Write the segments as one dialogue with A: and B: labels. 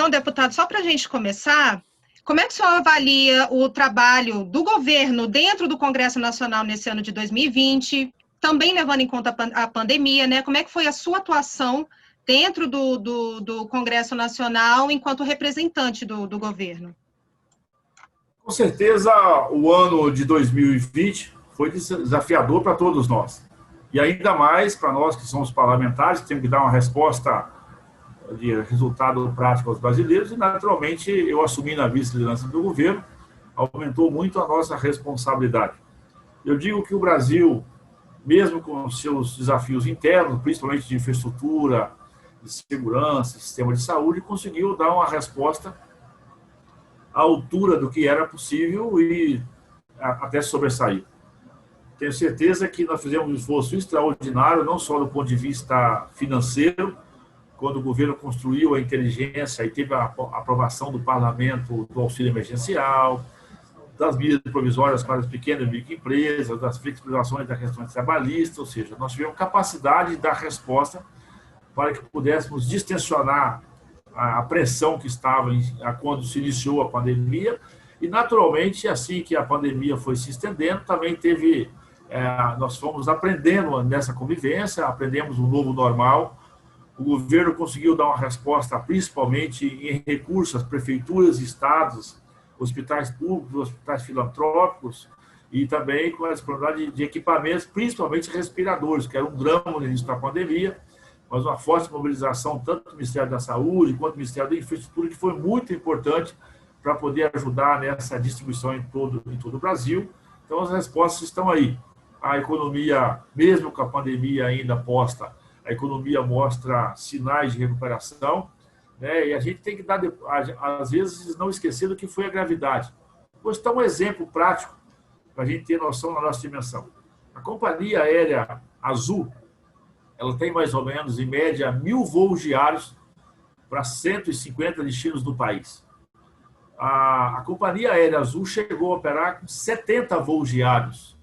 A: Então, deputado, só para a gente começar, como é que o senhor avalia o trabalho do governo dentro do Congresso Nacional nesse ano de 2020, também levando em conta a pandemia, né? Como é que foi a sua atuação dentro do Congresso Nacional enquanto representante do governo?
B: Com certeza, o ano de 2020 foi desafiador para todos nós. E ainda mais para nós que somos parlamentares, que temos que dar uma resposta de resultado prático aos brasileiros. E, naturalmente, eu assumi na vice-liderança do governo, aumentou muito a nossa responsabilidade. Eu digo que o Brasil, mesmo com seus desafios internos, principalmente de infraestrutura, de segurança, sistema de saúde, conseguiu dar uma resposta à altura do que era possível e até sobressair. Tenho certeza que nós fizemos um esforço extraordinário, não só do ponto de vista financeiro, quando o governo construiu a inteligência e teve a aprovação do parlamento do auxílio emergencial, das medidas provisórias para as pequenas e microempresas, das flexibilizações da questão trabalhista, ou seja, nós tivemos capacidade de dar resposta para que pudéssemos distensionar a pressão que estava quando se iniciou a pandemia e, naturalmente, assim que a pandemia foi se estendendo, também teve, nós fomos aprendendo nessa convivência, aprendemos um novo normal. O governo conseguiu dar uma resposta, principalmente em recursos às prefeituras, estados, hospitais públicos, hospitais filantrópicos e também com a disponibilidade de equipamentos, principalmente respiradores, que era um drama no início da pandemia, mas uma forte mobilização tanto do Ministério da Saúde quanto do Ministério da Infraestrutura, que foi muito importante para poder ajudar nessa distribuição em todo o Brasil. Então, as respostas estão aí. A economia, mesmo com a pandemia ainda posta, a economia mostra sinais de recuperação, né? E a gente tem que dar, às vezes, não esquecer do que foi a gravidade. Vou citar um exemplo prático para a gente ter noção da nossa dimensão. A companhia aérea Azul, ela tem mais ou menos, em média, 1.000 voos diários para 150 destinos do país. A companhia aérea Azul chegou a operar com 70 voos diários.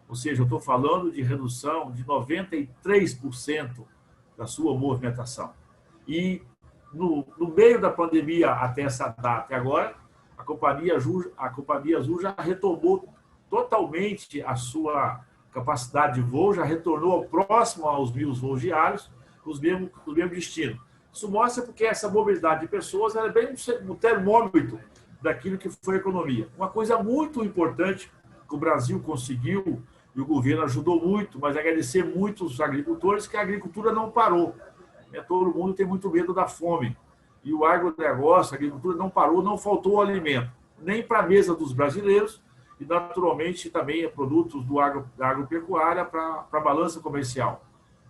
B: Ou seja, eu estou falando de redução de 93% da sua movimentação. E no meio da pandemia até essa data, agora, a companhia Azul já retomou totalmente a sua capacidade de voo, já retornou próximo aos 1.000 voos diários, com os mesmos destinos. Isso mostra porque essa mobilidade de pessoas é bem um termômetro daquilo que foi a economia. Uma coisa muito importante que o Brasil conseguiu, e o governo ajudou muito, mas agradecer muito os agricultores, que a agricultura não parou. Todo mundo tem muito medo da fome. E o agronegócio, a agricultura não parou, não faltou alimento, nem para a mesa dos brasileiros, e naturalmente também produtos da agropecuária para a balança comercial.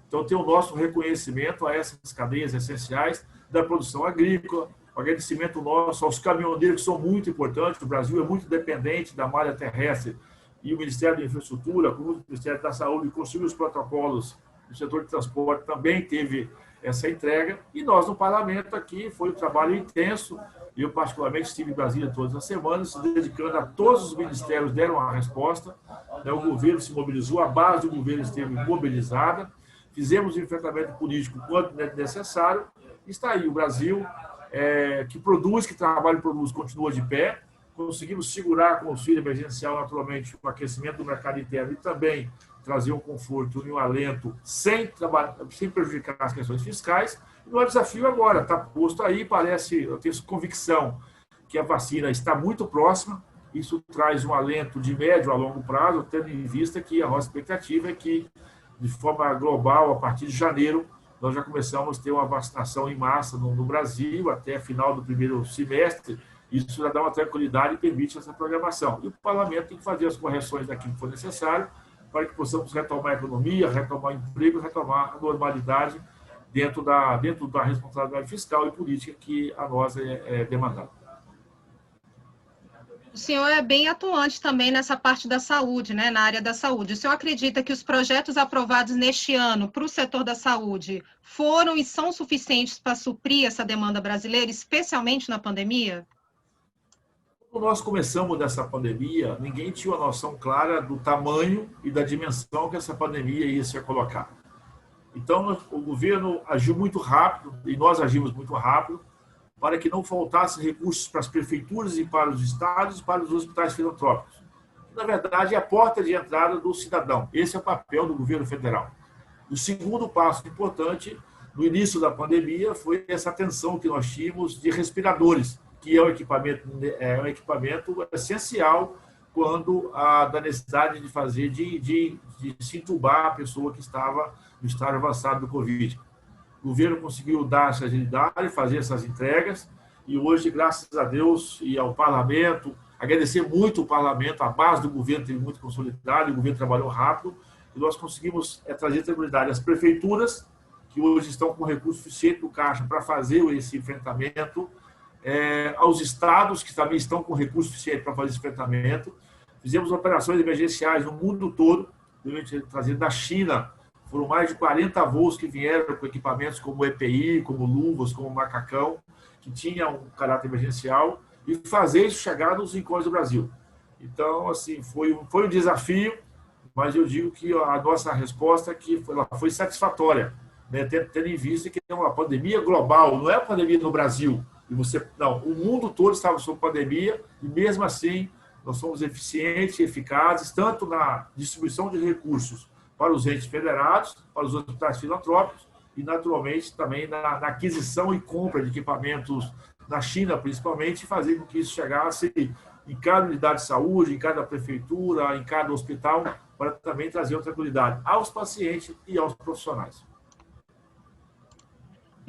B: Então, tem o nosso reconhecimento a essas cadeias essenciais da produção agrícola, o agradecimento nosso aos caminhoneiros, que são muito importantes. O Brasil é muito dependente da malha terrestre, e o Ministério da Infraestrutura, com o Ministério da Saúde, construiu os protocolos do setor de transporte, também teve essa entrega. E nós, no parlamento, aqui, foi um trabalho intenso. Eu, particularmente, estive em Brasília todas as semanas, se dedicando a todos os ministérios, deram a resposta. O governo se mobilizou, a base do governo esteve mobilizada. Fizemos o enfrentamento político quanto necessário. Está aí o Brasil, que produz, que trabalha e produz, continua de pé. Conseguimos segurar com o auxílio emergencial, naturalmente, o aquecimento do mercado interno e também trazer um conforto e um alento sem prejudicar as questões fiscais. E o desafio agora está posto aí, eu tenho convicção que a vacina está muito próxima. Isso traz um alento de médio a longo prazo, tendo em vista que a nossa expectativa é que, de forma global, a partir de janeiro, nós já começamos a ter uma vacinação em massa no Brasil, até final do primeiro semestre. Isso já dá uma tranquilidade e permite essa programação. E o parlamento tem que fazer as correções daquilo que for necessário para que possamos retomar a economia, retomar o emprego, retomar a normalidade dentro da responsabilidade fiscal e política que a nós é demandada.
A: O senhor é bem atuante também nessa parte da saúde, né, na área da saúde. O senhor acredita que os projetos aprovados neste ano para o setor da saúde foram e são suficientes para suprir essa demanda brasileira, especialmente na pandemia?
B: Quando nós começamos dessa pandemia, ninguém tinha uma noção clara do tamanho e da dimensão que essa pandemia ia se colocar. Então, o governo agiu muito rápido, e nós agimos muito rápido, para que não faltasse recursos para as prefeituras e para os estados e para os hospitais filantrópicos. Na verdade, é a porta de entrada do cidadão. Esse é o papel do governo federal. O segundo passo importante, no início da pandemia, foi essa atenção que nós tínhamos de respiradores, que é um equipamento essencial quando da necessidade de fazer, de se entubar a pessoa que estava no estágio avançado do Covid. O governo conseguiu dar essa agilidade, fazer essas entregas, e hoje, graças a Deus e ao parlamento, agradecer muito o parlamento, a base do governo teve muito consolidado, o governo trabalhou rápido, e nós conseguimos trazer tranquilidade às prefeituras, que hoje estão com recurso suficiente no caixa para fazer esse enfrentamento, aos estados, que também estão com recurso suficiente para fazer esse enfrentamento. Fizemos operações emergenciais no mundo todo, trazendo da China. Foram mais de 40 voos que vieram com equipamentos como EPI, como luvas, como macacão, que tinham um caráter emergencial, e fazer isso chegar nos rincões do Brasil. Então, assim, foi um desafio, mas eu digo que a nossa resposta ela foi satisfatória, né? Tendo em vista que é uma pandemia global, não é uma pandemia no Brasil. Não, o mundo todo estava sob pandemia, e mesmo assim nós somos eficientes e eficazes, tanto na distribuição de recursos para os entes federados, para os hospitais filantrópicos, e, naturalmente, também na aquisição e compra de equipamentos na China, principalmente, fazer com que isso chegasse em cada unidade de saúde, em cada prefeitura, em cada hospital, para também trazer tranquilidade aos pacientes e aos profissionais.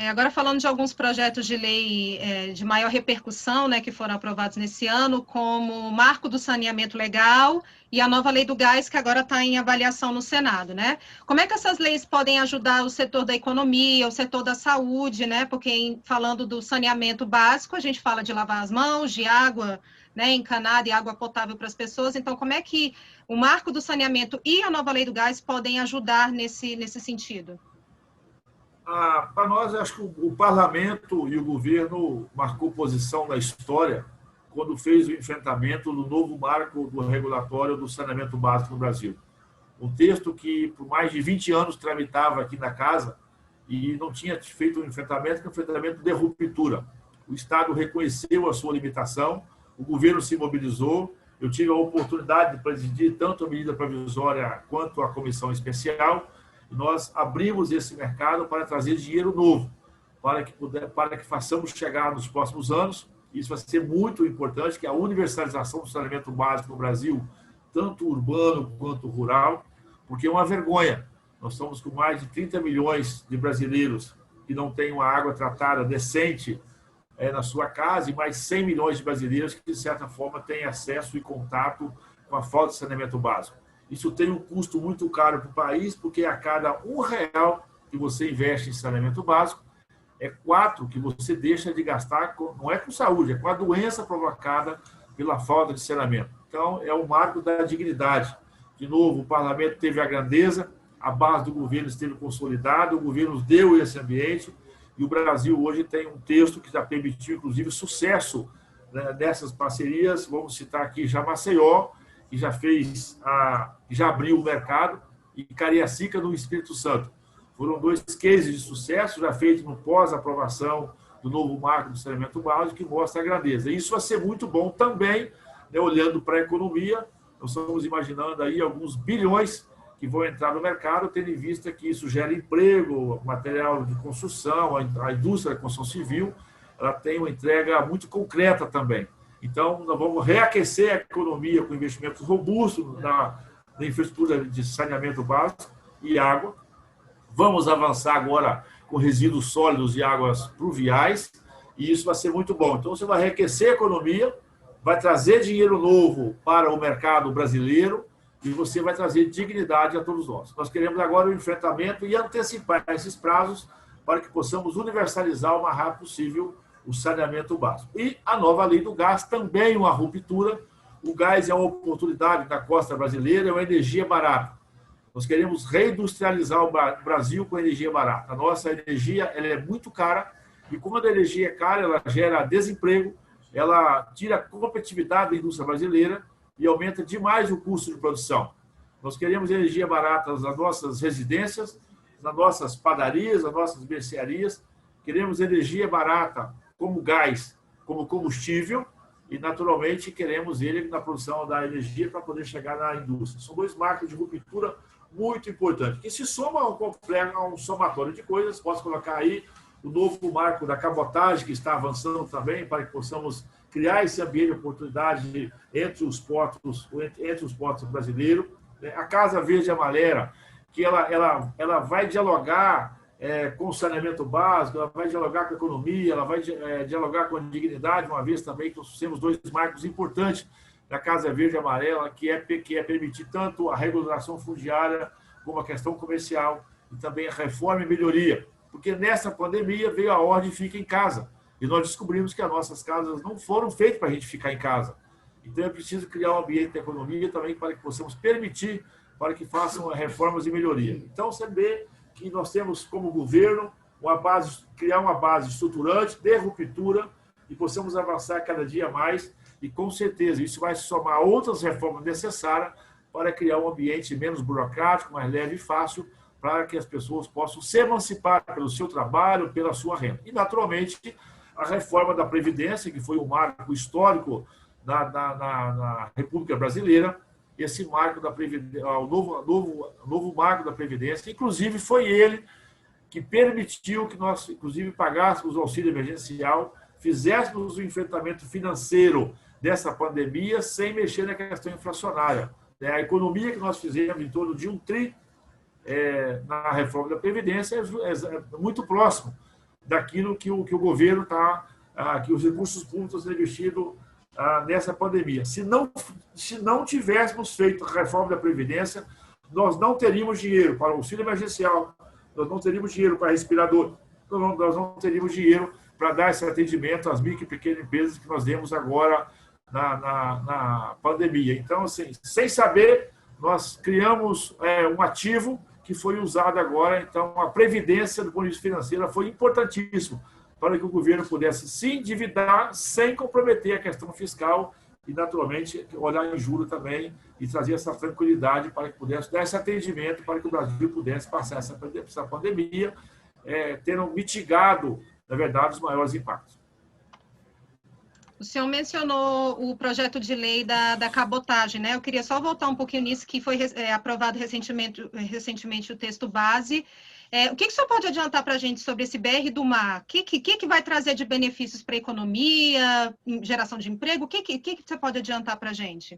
A: Agora, falando de alguns projetos de lei de maior repercussão, né, que foram aprovados nesse ano, como o Marco do Saneamento Legal e a nova Lei do Gás, que agora está em avaliação no Senado, né? Como é que essas leis podem ajudar o setor da economia, o setor da saúde, né? Porque, falando do saneamento básico, a gente fala de lavar as mãos, de água, né, encanada e água potável para as pessoas. Então, como é que o Marco do Saneamento e a nova Lei do Gás podem ajudar nesse sentido?
B: Para nós, acho que o parlamento e o governo marcou posição na história quando fez o enfrentamento do novo marco do regulatório do saneamento básico no Brasil. Um texto que, por mais de 20 anos, tramitava aqui na casa e não tinha feito um enfrentamento, que é um enfrentamento de ruptura. O Estado reconheceu a sua limitação, o governo se mobilizou, eu tive a oportunidade de presidir tanto a medida provisória quanto a comissão especial, e nós abrimos esse mercado para trazer dinheiro novo, para que façamos chegar nos próximos anos. Isso vai ser muito importante, que é a universalização do saneamento básico no Brasil, tanto urbano quanto rural, porque é uma vergonha. Nós estamos com mais de 30 milhões de brasileiros que não têm uma água tratada decente na sua casa, e mais 100 milhões de brasileiros que, de certa forma, têm acesso e contato com a falta de saneamento básico. Isso tem um custo muito caro para o país, porque a cada R$1 que você investe em saneamento básico, é 4 que você deixa de gastar, não é com saúde, é com a doença provocada pela falta de saneamento. Então, é o marco da dignidade. De novo, o parlamento teve a grandeza, a base do governo esteve consolidada, o governo nos deu esse ambiente, e o Brasil hoje tem um texto que já permitiu, inclusive, sucesso, né, dessas parcerias. Vamos citar aqui já Maceió, que já abriu o mercado, e Cariacica, no Espírito Santo. Foram 2 cases de sucesso, já feitos no pós-aprovação do novo marco do saneamento básico, que mostra a grandeza. E isso vai ser muito bom também, né, olhando para a economia. Nós estamos imaginando aí alguns bilhões que vão entrar no mercado, tendo em vista que isso gera emprego, material de construção, a indústria da construção civil, ela tem uma entrega muito concreta também. Então, nós vamos reaquecer a economia com investimentos robustos na infraestrutura de saneamento básico e água. Vamos avançar agora com resíduos sólidos e águas pluviais, e isso vai ser muito bom. Então, você vai reaquecer a economia, vai trazer dinheiro novo para o mercado brasileiro, e você vai trazer dignidade a todos nós. Nós queremos agora o enfrentamento e antecipar esses prazos para que possamos universalizar o mais rápido possível o saneamento básico. E a nova Lei do Gás, também uma ruptura. O gás é uma oportunidade da costa brasileira, é uma energia barata. Nós queremos reindustrializar o Brasil com energia barata. A nossa energia ela é muito cara, e quando a energia é cara, ela gera desemprego, ela tira a competitividade da indústria brasileira e aumenta demais o custo de produção. Nós queremos energia barata nas nossas residências, nas nossas padarias, nas nossas mercearias. Queremos energia barata como gás, como combustível, e, naturalmente, queremos ele na produção da energia para poder chegar na indústria. São dois marcos de ruptura muito importantes, que se soma a um somatório de coisas. Posso colocar aí o novo marco da cabotagem, que está avançando também, para que possamos criar esse ambiente de oportunidade entre os portos brasileiros. A Casa Verde e Amarela, que ela vai dialogar com o saneamento básico, ela vai dialogar com a economia, ela vai dialogar com a dignidade, uma vez também que nós temos dois marcos importantes da Casa Verde e Amarela, que é permitir tanto a regularização fundiária como a questão comercial e também a reforma e melhoria. Porque nessa pandemia veio a ordem fica em casa. E nós descobrimos que as nossas casas não foram feitas para a gente ficar em casa. Então é preciso criar um ambiente da economia também para que possamos permitir para que façam reformas e melhoria. Então, você vê que nós temos como governo criar uma base estruturante, de ruptura, e possamos avançar cada dia mais. E, com certeza, isso vai somar a outras reformas necessárias para criar um ambiente menos burocrático, mais leve e fácil, para que as pessoas possam se emancipar pelo seu trabalho, pela sua renda. E, naturalmente, a reforma da Previdência, que foi um marco histórico na República Brasileira, esse marco da Previdência, o novo marco da Previdência, inclusive foi ele que permitiu que nós, inclusive, pagássemos o auxílio emergencial, fizéssemos o enfrentamento financeiro dessa pandemia sem mexer na questão inflacionária. A economia que nós fizemos em torno de 1 tri na reforma da Previdência é muito próximo daquilo que o governo que os recursos públicos estão investidos nessa pandemia. Se não tivéssemos feito a reforma da Previdência, nós não teríamos dinheiro para o auxílio emergencial, nós não teríamos dinheiro para respirador, nós não teríamos dinheiro para dar esse atendimento às micro e pequenas empresas que nós demos agora na pandemia. Então, assim, sem saber, nós criamos um ativo que foi usado agora. Então, a previdência do ponto de vista financeiro foi importantíssimo para que o governo pudesse se endividar sem comprometer a questão fiscal e, naturalmente, olhar em juros também e trazer essa tranquilidade para que pudesse dar esse atendimento para que o Brasil pudesse passar essa pandemia, tendo mitigado, na verdade, os maiores impactos.
A: O senhor mencionou o projeto de lei da cabotagem, né? Eu queria só voltar um pouquinho nisso, que foi aprovado recentemente o texto base. O que o senhor pode adiantar para a gente sobre esse BR do Mar? O que vai trazer de benefícios para a economia, geração de emprego? O que você pode adiantar para a gente?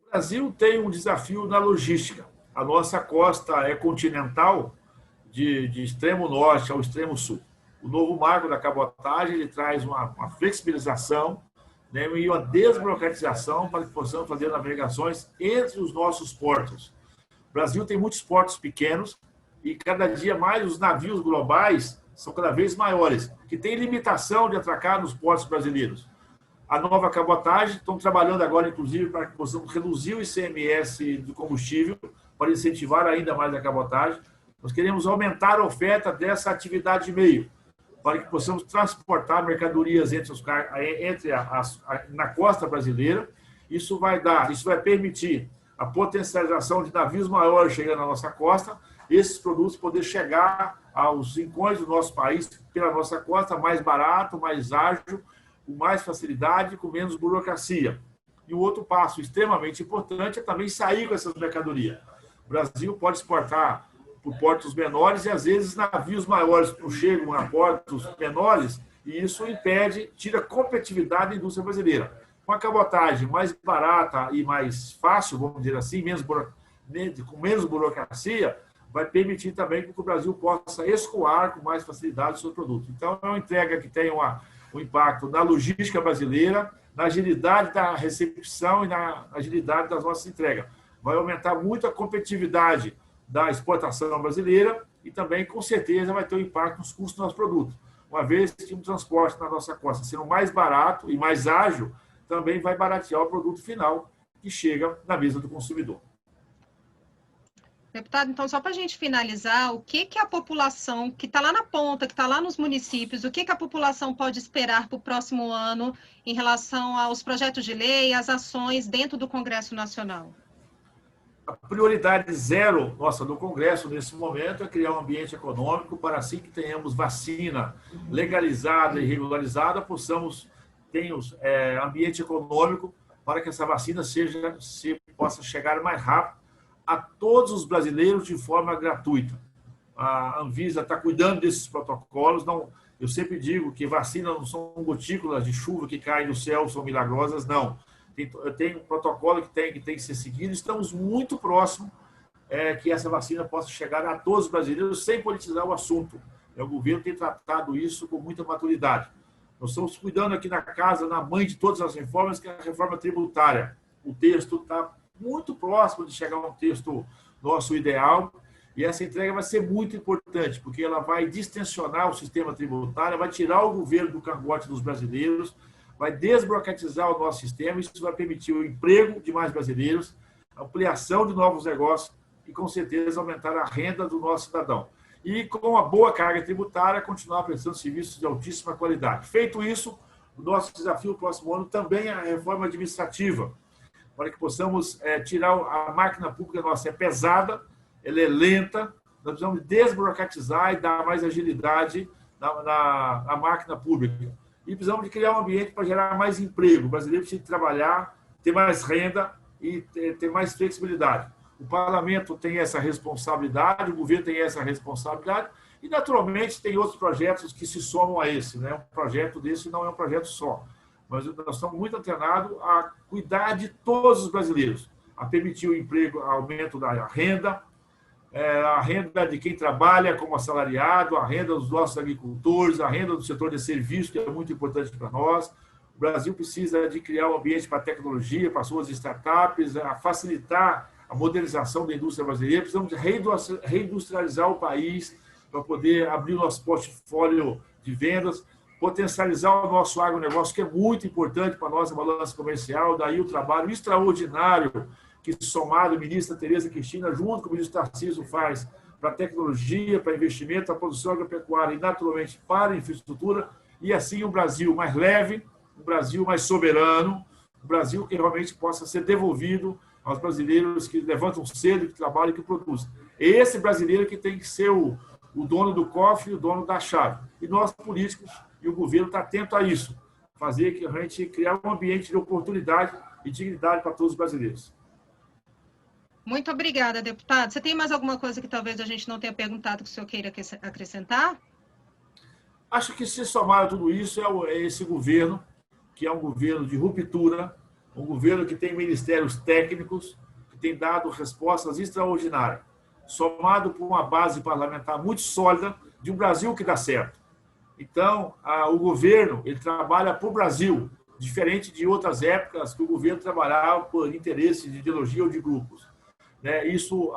B: O Brasil tem um desafio na logística. A nossa costa é continental, de extremo norte ao extremo sul. O novo marco da cabotagem ele traz uma flexibilização, né, e uma desburocratização para que possamos fazer navegações entre os nossos portos. O Brasil tem muitos portos pequenos e cada dia mais os navios globais são cada vez maiores, que têm limitação de atracar nos portos brasileiros. A nova cabotagem, estão trabalhando agora, inclusive, para que possamos reduzir o ICMS do combustível, para incentivar ainda mais a cabotagem. Nós queremos aumentar a oferta dessa atividade de meio, para que possamos transportar mercadorias na costa brasileira. Isso vai permitir a potencialização de navios maiores chegando na nossa costa, esses produtos poder chegar aos rincões do nosso país pela nossa costa mais barato, mais ágil, com mais facilidade, com menos burocracia. E o outro passo extremamente importante é também sair com essas mercadorias. O Brasil pode exportar por portos menores e, às vezes, navios maiores chegam a portos menores e isso tira competitividade da indústria brasileira. Com a cabotagem mais barata e mais fácil, vamos dizer assim, com menos burocracia, vai permitir também que o Brasil possa escoar com mais facilidade o seu produto. Então, é uma entrega que tem um impacto na logística brasileira, na agilidade da recepção e na agilidade das nossas entregas. Vai aumentar muito a competitividade da exportação brasileira e também, com certeza, vai ter um impacto nos custos do nosso produto. Uma vez que o transporte na nossa costa sendo mais barato e mais ágil, também vai baratear o produto final que chega na mesa do consumidor.
A: Deputado, então, só para a gente finalizar, o que a população que está lá na ponta, que está lá nos municípios, o que a população pode esperar para o próximo ano em relação aos projetos de lei, às ações dentro do Congresso Nacional?
B: a prioridade zero nossa do Congresso nesse momento é criar um ambiente econômico para assim que tenhamos vacina legalizada e regularizada, possamos ter ambiente econômico para que essa vacina possa chegar mais rápido a todos os brasileiros de forma gratuita. A Anvisa está cuidando desses protocolos. Não, eu sempre digo que vacina não são gotículas de chuva que caem do céu, são milagrosas, não. Tem um protocolo que tem que ser seguido. Estamos muito próximos que essa vacina possa chegar a todos os brasileiros sem politizar o assunto. O governo tem tratado isso com muita maturidade. Nós estamos cuidando aqui na casa, na mãe de todas as reformas, que é a reforma tributária. O texto está muito próximo de chegar a um texto nosso ideal, e essa entrega vai ser muito importante, porque ela vai distensionar o sistema tributário, vai tirar o governo do cangote dos brasileiros, vai desburocratizar o nosso sistema, isso vai permitir o emprego de mais brasileiros, ampliação de novos negócios e, com certeza, aumentar a renda do nosso cidadão. E, com uma boa carga tributária, continuar prestando serviços de altíssima qualidade. Feito isso, o nosso desafio no próximo ano também é a reforma administrativa, para que possamos tirar a máquina pública nossa. É pesada, ela é lenta, nós precisamos desburocratizar e dar mais agilidade na máquina pública. E precisamos de criar um ambiente para gerar mais emprego. O brasileiro precisa trabalhar, ter mais renda e ter mais flexibilidade. O parlamento tem essa responsabilidade, o governo tem essa responsabilidade e, naturalmente, tem outros projetos que se somam a esse. Né? Um projeto desse não é um projeto só. Mas nós estamos muito antenados a cuidar de todos os brasileiros, a permitir o emprego, aumento da renda, a renda de quem trabalha como assalariado, a renda dos nossos agricultores, a renda do setor de serviços, que é muito importante para nós. O Brasil precisa de criar um ambiente para a tecnologia, para suas startups, a facilitar a modernização da indústria brasileira. Precisamos de reindustrializar o país para poder abrir o nosso portfólio de vendas, potencializar o nosso agronegócio, que é muito importante para a nossa balança comercial. Daí o trabalho extraordinário que, somado, a ministra Tereza Cristina, junto com o ministro Tarcísio, faz para a tecnologia, para investimento, para a produção agropecuária e, naturalmente, para a infraestrutura, e assim o Brasil mais leve, um Brasil mais soberano, um Brasil que realmente possa ser devolvido aos brasileiros que levantam cedo, que trabalham e que produzem. Esse brasileiro que tem que ser o dono do cofre, o dono da chave. E nós, políticos, e o governo está atento a isso, fazer que a gente criar um ambiente de oportunidade e dignidade para todos os brasileiros.
A: Muito obrigada, deputado. Você tem mais alguma coisa que talvez a gente não tenha perguntado que o senhor queira acrescentar?
B: Acho que, se somar a tudo isso, é esse governo, que é um governo de ruptura, um governo que tem ministérios técnicos, que tem dado respostas extraordinárias, somado por uma base parlamentar muito sólida de um Brasil que dá certo. Então, o governo ele trabalha para o Brasil, diferente de outras épocas que o governo trabalhava por interesse de ideologia ou de grupos. Isso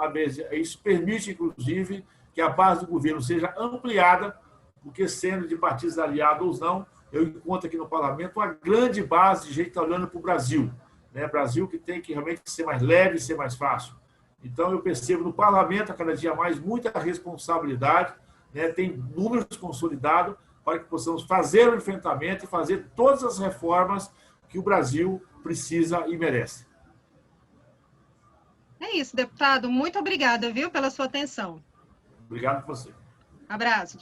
B: permite, inclusive, que a base do governo seja ampliada, porque, sendo de partidos aliados ou não, eu encontro aqui no parlamento uma grande base de gente que está olhando para o Brasil. Brasil que tem que realmente ser mais leve, ser mais fácil. Então, eu percebo no parlamento, a cada dia mais, muita responsabilidade, tem números consolidados para que possamos fazer o enfrentamento e fazer todas as reformas que o Brasil precisa e merece.
A: É isso, deputado. Muito obrigada, viu, pela sua atenção.
B: Obrigado a você.
A: Abraço.